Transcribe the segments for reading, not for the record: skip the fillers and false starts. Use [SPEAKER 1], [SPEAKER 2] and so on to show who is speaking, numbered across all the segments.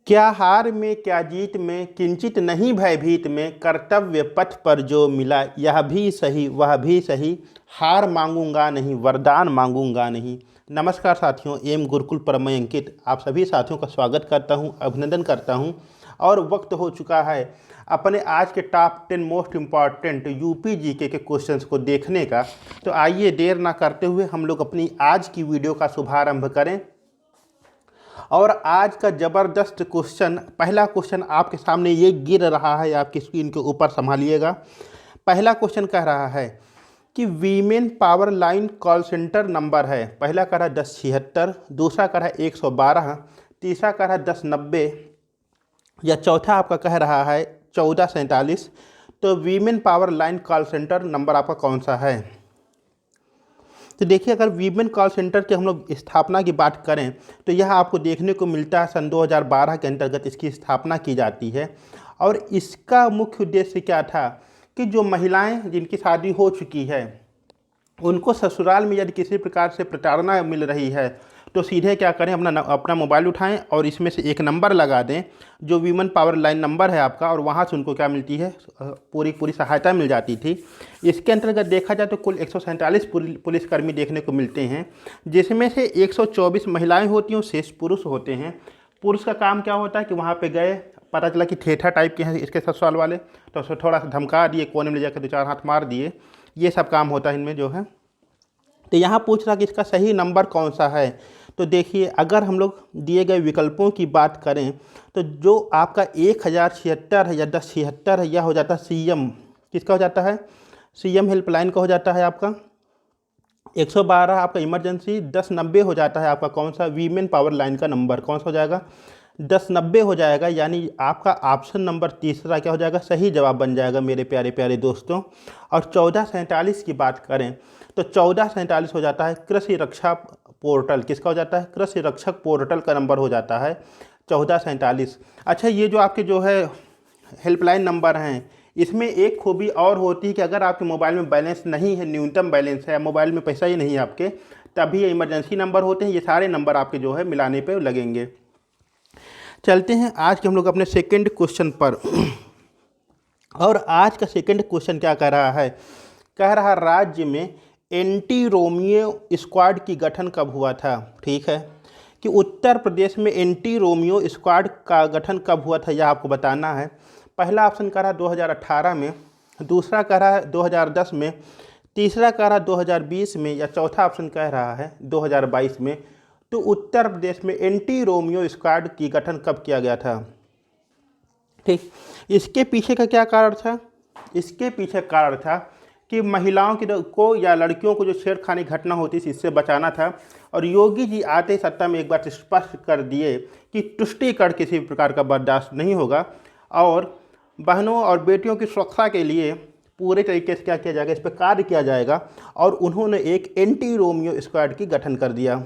[SPEAKER 1] क्या हार में क्या जीत में किंचित नहीं भयभीत में, कर्तव्य पथ पर जो मिला यह भी सही वह भी सही, हार मांगूंगा नहीं वरदान मांगूंगा नहीं। नमस्कार साथियों, एम गुरुकुल परमय अंकित आप सभी साथियों का स्वागत करता हूं, अभिनंदन करता हूं। और वक्त हो चुका है अपने आज के top 10 most important UP GK के क्वेश्चंस को देखने का। तो आइए देर ना करते हुए हम लोग अपनी आज की वीडियो का शुभारंभ करें। और आज का ज़बरदस्त क्वेश्चन, पहला क्वेश्चन आपके सामने ये गिर रहा है, आपकी स्क्रीन के ऊपर संभालिएगा। पहला क्वेश्चन कह रहा है कि women power line call centre number है। पहला कह रहा है 1076, दूसरा कह रहा है 112, तीसरा कह रहा है 1090 या चौथा आपका कह रहा है 1447। तो women power line call centre number आपका कौन सा है? तो देखिए, अगर वीमेन कॉल सेंटर की हम लोग स्थापना की बात करें तो यह आपको देखने को मिलता है सन 2012 के अंतर्गत इसकी स्थापना की जाती है। और इसका मुख्य उद्देश्य क्या था कि जो महिलाएं जिनकी शादी हो चुकी है उनको ससुराल में यदि किसी प्रकार से प्रताड़ना मिल रही है तो सीधे क्या करें, अपना मोबाइल उठाएं और इसमें से एक नंबर लगा दें जो वीमेन पावर लाइन नंबर है आपका, और वहां से उनको क्या मिलती है, पूरी सहायता मिल जाती थी। इसके अंतर्गत देखा जाए तो कुल 147 पुलिसकर्मी देखने को मिलते हैं, जिसमें से 124 महिलाएं होती हैं, शेष पुरुष होते हैं। पुरुष का काम क्या होता है कि वहाँ पर गए, पता चला कि ठेठा टाइप के हैं इसके ससुराल वाले, तो उसको थोड़ा सा धमका दिए, कोने में ले जाकर 2-4 हाथ मार दिए। ये सब काम होता है इनमें जो है। तो यहाँ पूछ रहा कि इसका सही नंबर कौन सा है। तो देखिए, अगर हम लोग दिए गए विकल्पों की बात करें तो जो आपका 1076 है या 1076 है, यह हो जाता है सीएम। किसका हो जाता है? सीएम हेल्पलाइन का हो जाता है आपका। 112 आपका इमरजेंसी, 1090 हो जाता है आपका कौन सा, वीमेन पावर लाइन का नंबर कौन सा हो जाएगा, 1090 हो जाएगा। यानी आपका ऑप्शन नंबर तीसरा क्या हो जाएगा, सही जवाब बन जाएगा मेरे प्यारे प्यारे दोस्तों। और 1447 की बात करें तो 1447 हो जाता है कृषि रक्षा पोर्टल। किसका हो जाता है? कृषि रक्षक पोर्टल का नंबर हो जाता है 1447। अच्छा, ये जो आपके जो है हेल्पलाइन नंबर हैं, इसमें एक खूबी और होती है कि अगर आपके मोबाइल में बैलेंस नहीं है, न्यूनतम बैलेंस है, मोबाइल में पैसा ही नहीं है आपके, तभी ये इमरजेंसी नंबर होते हैं। ये सारे नंबर आपके जो है मिलाने पे लगेंगे। चलते हैं आज के हम लोग अपने सेकंड क्वेश्चन पर। और आज का सेकंड क्वेश्चन क्या कह रहा है? कह रहा राज्य में एंटी रोमियो स्क्वाड की गठन कब हुआ था। ठीक है, कि उत्तर प्रदेश में एंटी रोमियो स्क्वाड का गठन कब हुआ था, यह आपको बताना है। पहला ऑप्शन कह रहा है 2018 में, दूसरा कह रहा है 2010 में, तीसरा कह रहा है 2020 में, या चौथा ऑप्शन कह रहा है 2022 में। तो उत्तर प्रदेश में एंटी रोमियो स्क्वाड की गठन कब किया गया था? ठीक, इसके पीछे का क्या कारण था? इसके पीछे कारण था कि महिलाओं को या लड़कियों को जो छेड़खानी घटना होती थी इससे बचाना था। और योगी जी आते ही सत्ता में एक बार स्पष्ट कर दिए कि तुष्टीकरण किसी प्रकार का बर्दाश्त नहीं होगा, और बहनों और बेटियों की सुरक्षा के लिए पूरे तरीके से क्या किया जाएगा, इस पर कार्य किया जाएगा। और उन्होंने एक एंटी रोमियो स्क्वाड की गठन कर दिया।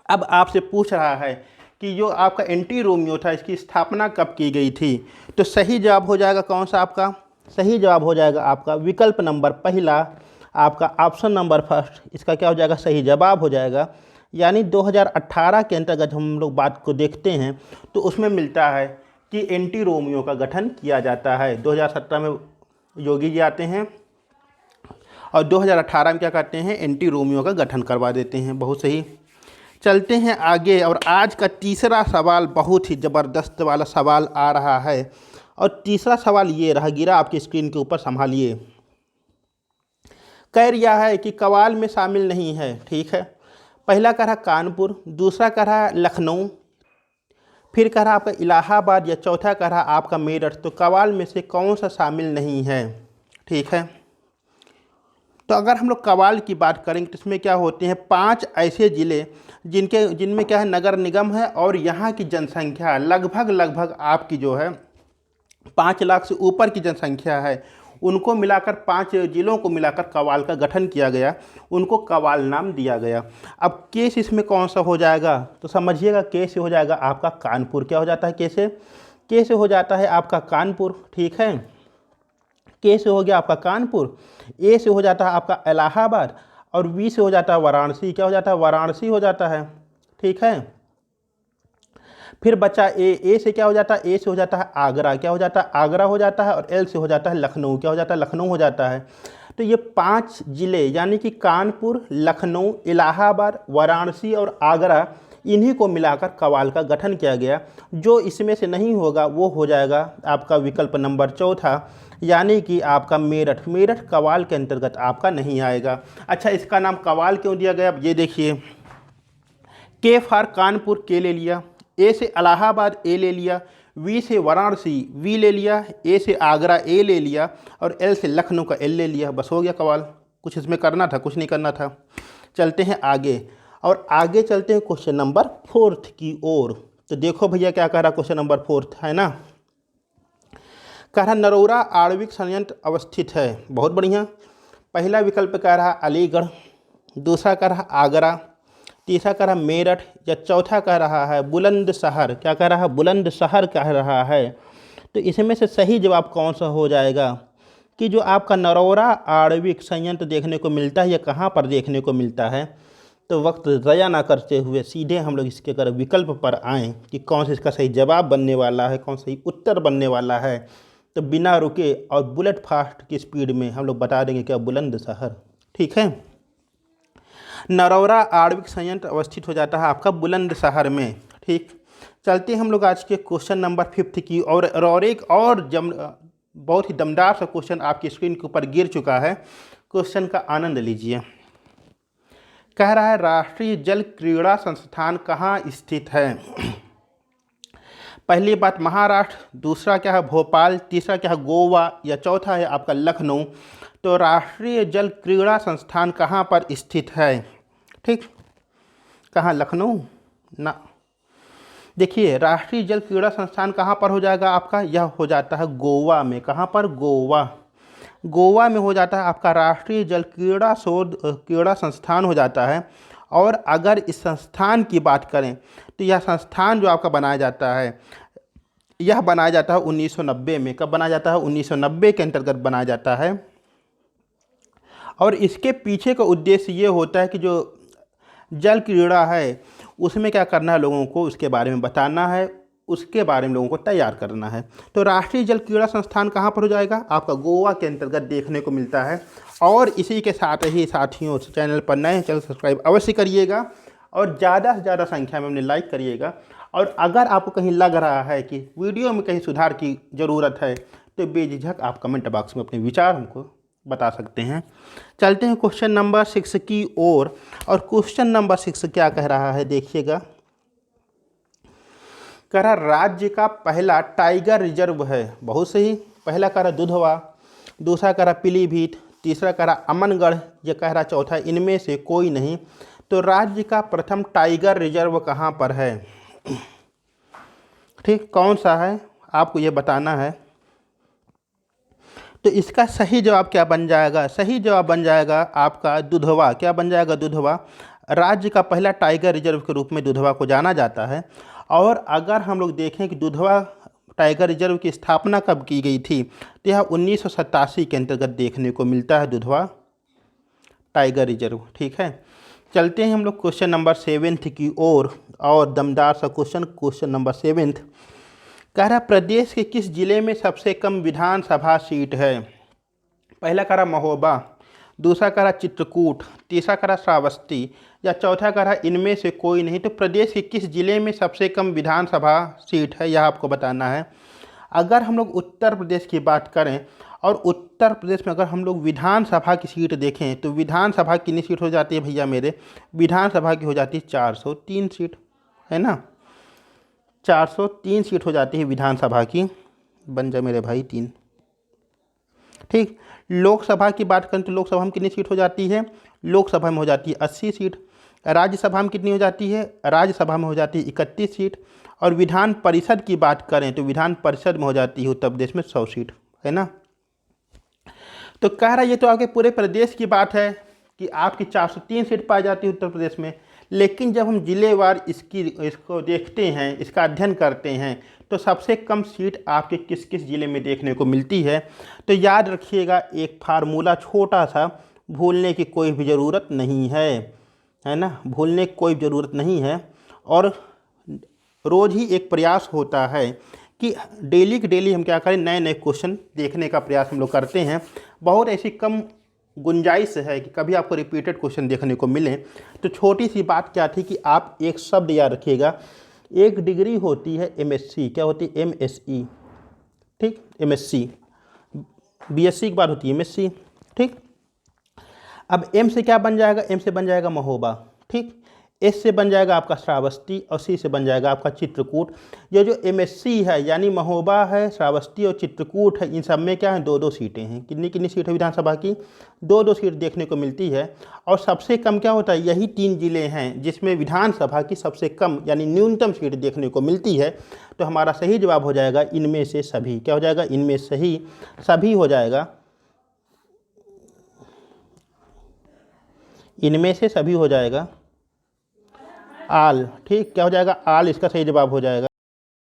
[SPEAKER 1] अब आपसे पूछ रहा है कि जो आपका एंटी रोमियो था इसकी स्थापना कब की गई थी। तो सही जवाब हो जाएगा कौन सा आपका? सही जवाब हो जाएगा आपका विकल्प नंबर पहला, आपका ऑप्शन नंबर फर्स्ट। इसका क्या हो जाएगा? सही जवाब हो जाएगा। यानी 2018 के अंतर्गत हम लोग बात को देखते हैं तो उसमें मिलता है कि एंटी रोमियो का गठन किया जाता है। 2017 में योगी जी आते हैं और 2018 में क्या करते हैं, एंटी रोमियो का गठन करवा देते हैं। बहुत सही। चलते हैं आगे, और आज का तीसरा सवाल बहुत ही ज़बरदस्त वाला सवाल आ रहा है। और तीसरा सवाल ये रहा, गिरा आपकी स्क्रीन के ऊपर, संभालिए। कह रिया है कि कवाल में शामिल नहीं है। ठीक है, पहला कह रहा कानपुर, दूसरा कह रहा लखनऊ, फिर कह रहा आपका इलाहाबाद, या चौथा कह रहा आपका मेरठ। तो कवाल में से कौन सा शामिल नहीं है? ठीक है, तो अगर हम लोग कवाल की बात करेंगे तो इसमें क्या होते हैं, 5 ऐसे ज़िले जिनमें क्या है, नगर निगम है, और यहाँ की जनसंख्या लगभग आपकी जो है 5 लाख से ऊपर की जनसंख्या है। उनको मिलाकर 5 जिलों को मिलाकर कवाल का गठन किया गया, उनको कवाल नाम दिया गया। अब केस इसमें कौन सा हो जाएगा? तो समझिएगा, केस हो जाएगा आपका कानपुर। क्या हो जाता है? केस हो जाता है आपका कानपुर। ठीक है, के से हो गया आपका कानपुर, ए से हो जाता है आपका इलाहाबाद, और बी से हो जाता है वाराणसी। क्या हो जाता है? वाराणसी हो जाता है। ठीक है, फिर बचा ए से क्या हो जाता है, ए से हो जाता है आगरा, क्या हो जाता है आगरा हो जाता है, और एल से हो जाता है लखनऊ, क्या हो जाता है लखनऊ हो जाता है। तो ये 5 जिले यानी कि कानपुर, लखनऊ, इलाहाबाद, वाराणसी और आगरा, इन्हीं को मिलाकर कवाल का गठन किया गया। जो इसमें से नहीं होगा वो हो जाएगा आपका विकल्प नंबर चौथा, यानी कि आपका मेरठ। मेरठ कवाल के अंतर्गत आपका नहीं आएगा। अच्छा, इसका नाम कवाल क्यों दिया गया, ये देखिए, के फॉर कानपुर के ले लिया, ए से इलाहाबाद ए ले लिया, वी से वाराणसी वी ले लिया, ए से आगरा ए ले लिया, और एल से लखनऊ का एल ले लिया। बस हो गया कवाल। कुछ इसमें करना था, कुछ नहीं करना था। चलते हैं आगे, और आगे चलते हैं क्वेश्चन नंबर 4 की ओर। तो देखो भैया क्या कह रहा क्वेश्चन नंबर 4 है ना, कह रहा नरौरा आणविक संयंत्र अवस्थित है। बहुत बढ़िया। पहला विकल्प कह रहा अलीगढ़, दूसरा कह रहा आगरा, तीसरा कह रहा मेरठ, या चौथा कह रहा है बुलंदशहर। क्या कह रहा है, बुलंदशहर कह रहा है। तो इसमें से सही जवाब कौन सा हो जाएगा कि जो आपका नरौरा आणविक संयंत्र देखने को मिलता है, या कहाँ पर देखने को मिलता है। तो वक्त ज़या ना करते हुए सीधे हम लोग इसके कर विकल्प पर आएँ कि कौन सा इसका सही जवाब बनने वाला है, कौन सही उत्तर बनने वाला है। तो बिना रुके और बुलेट फास्ट की स्पीड में हम लोग बता देंगे क्या, बुलंदशहर। ठीक है, नरौरा आणविक संयंत्र अवस्थित हो जाता है आपका बुलंदशहर में। ठीक, चलते हैं हम लोग आज के क्वेश्चन नंबर 5 की, और एक और बहुत ही दमदार सा क्वेश्चन आपकी स्क्रीन के ऊपर गिर चुका है। क्वेश्चन का आनंद लीजिए। कह रहा है राष्ट्रीय जल क्रीड़ा संस्थान कहाँ स्थित है। पहली बात महाराष्ट्र, दूसरा क्या है भोपाल, तीसरा क्या है गोवा, या चौथा है आपका लखनऊ। तो राष्ट्रीय जल क्रीड़ा संस्थान कहाँ पर स्थित है। ठीक, कहाँ, लखनऊ ना। देखिए, राष्ट्रीय जल क्रीड़ा संस्थान कहाँ पर हो जाएगा आपका, यह हो जाता है गोवा में। कहाँ पर, गोवा। गोवा में हो जाता है आपका राष्ट्रीय जल क्रीड़ा संस्थान हो जाता है। और अगर इस संस्थान की बात करें तो यह संस्थान जो आपका बनाया जाता है, यह बनाया जाता है 1990 में। कब बनाया जाता है, 1990 के अंतर्गत बनाया जाता है। और इसके पीछे का उद्देश्य ये होता है कि जो जल क्रीड़ा है उसमें क्या करना है, लोगों को उसके बारे में बताना है, उसके बारे में लोगों को तैयार करना है। तो राष्ट्रीय जल क्रीड़ा संस्थान कहाँ पर हो जाएगा, आपका गोवा के अंतर्गत देखने को मिलता है। और इसी के साथ ही साथियों, चैनल पर नए हैं चैनल सब्सक्राइब अवश्य करिएगा, और ज़्यादा से ज़्यादा संख्या में अपने लाइक करिएगा। और अगर आपको कहीं लग रहा है कि वीडियो में कहीं सुधार की ज़रूरत है तो बेझिझक आप कमेंट बॉक्स में अपने विचार हमको बता सकते हैं। चलते हैं क्वेश्चन नंबर 6 की ओर, और क्वेश्चन नंबर 6 क्या कह रहा है देखिएगा। कह रहा राज्य का पहला टाइगर रिजर्व है। बहुत सही। पहला कह रहा दुधवा, दूसरा कह रहा पीलीभीत, तीसरा कह रहा अमनगढ़, यह कह रहा चौथा इनमें से कोई नहीं। तो राज्य का प्रथम टाइगर रिजर्व कहाँ पर है। ठीक, कौन सा है आपको ये बताना है। तो इसका सही जवाब क्या बन जाएगा, सही जवाब बन जाएगा आपका दुधवा। क्या बन जाएगा, दुधवा। राज्य का पहला टाइगर रिजर्व के रूप में दुधवा को जाना जाता है। और अगर हम लोग देखें कि दुधवा टाइगर रिजर्व की स्थापना कब की गई थी, तो यह 1987 के अंतर्गत देखने को मिलता है दुधवा टाइगर रिजर्व। ठीक है, चलते हैं हम लोग क्वेश्चन नंबर 7 की ओर, और दमदार सा क्वेश्चन नंबर 7 कह रहा प्रदेश के किस जिले में सबसे कम विधानसभा सीट है। पहला कह रहा महोबा, दूसरा कह रहा चित्रकूट, तीसरा कह रहा श्रावस्ती, या चौथा कह रहा इनमें से कोई नहीं। तो प्रदेश के किस जिले में सबसे कम विधानसभा सीट है, यह आपको बताना है। अगर हम लोग उत्तर प्रदेश की बात करें, और उत्तर प्रदेश में अगर हम लोग विधानसभा की सीट देखें, तो विधानसभा कितनी सीट हो जाती है भैया मेरे, विधानसभा की हो जाती है 403 सीट, है ना। 403 सीट हो जाती है विधानसभा की, बन जाए मेरे भाई 3। ठीक, लोकसभा की बात करें तो लोकसभा में कितनी सीट हो जाती है, लोकसभा में हो जाती है 80 सीट। राज्यसभा में कितनी हो जाती है, राज्यसभा में हो जाती है 31 सीट। और विधान परिषद की बात करें तो विधान परिषद में हो जाती है उत्तर प्रदेश में 100 सीट, है ना। तो कह रहा ये तो आपके पूरे प्रदेश की बात है कि आपकी 403 सीट पाई जाती है उत्तर प्रदेश में। लेकिन जब हम जिलेवार इसको देखते हैं, इसका अध्ययन करते हैं, तो सबसे कम सीट आपके किस किस ज़िले में देखने को मिलती है। तो याद रखिएगा, एक फार्मूला छोटा सा, भूलने की कोई भी ज़रूरत नहीं है ना, भूलने की कोई ज़रूरत नहीं है। और रोज़ ही एक प्रयास होता है कि डेली के डेली हम क्या करें, नए नए क्वेश्चन देखने का प्रयास हम लोग करते हैं। बहुत ऐसी कम गुंजाइश है कि कभी आपको रिपीटेड क्वेश्चन देखने को मिले। तो छोटी सी बात क्या थी कि आप एक शब्द याद रखिएगा, एक डिग्री होती है एमएससी, क्या होती है, एमएसई, ठीक, एमएससी। बीएससी के बाद होती है एमएससी, ठीक। अब एम से क्या बन जाएगा, एम से बन जाएगा महोबा, ठीक। एस से बन जाएगा आपका श्रावस्ती और सी से बन जाएगा आपका चित्रकूट। ये जो एमएससी है यानी महोबा है, श्रावस्ती और चित्रकूट है, इन सब में क्या है, दो दो सीटें हैं। कितनी कितनी सीट है विधानसभा की, दो दो सीट देखने को मिलती है। और सबसे कम क्या होता है, यही 3 जिले हैं जिसमें विधानसभा की सबसे कम यानी न्यूनतम सीट देखने को मिलती है। तो हमारा सही जवाब हो जाएगा इनमें से सभी। क्या हो जाएगा, इनमें सही सभी हो जाएगा, इनमें से सभी हो जाएगा, आल, ठीक। क्या हो जाएगा, आल इसका सही जवाब हो जाएगा।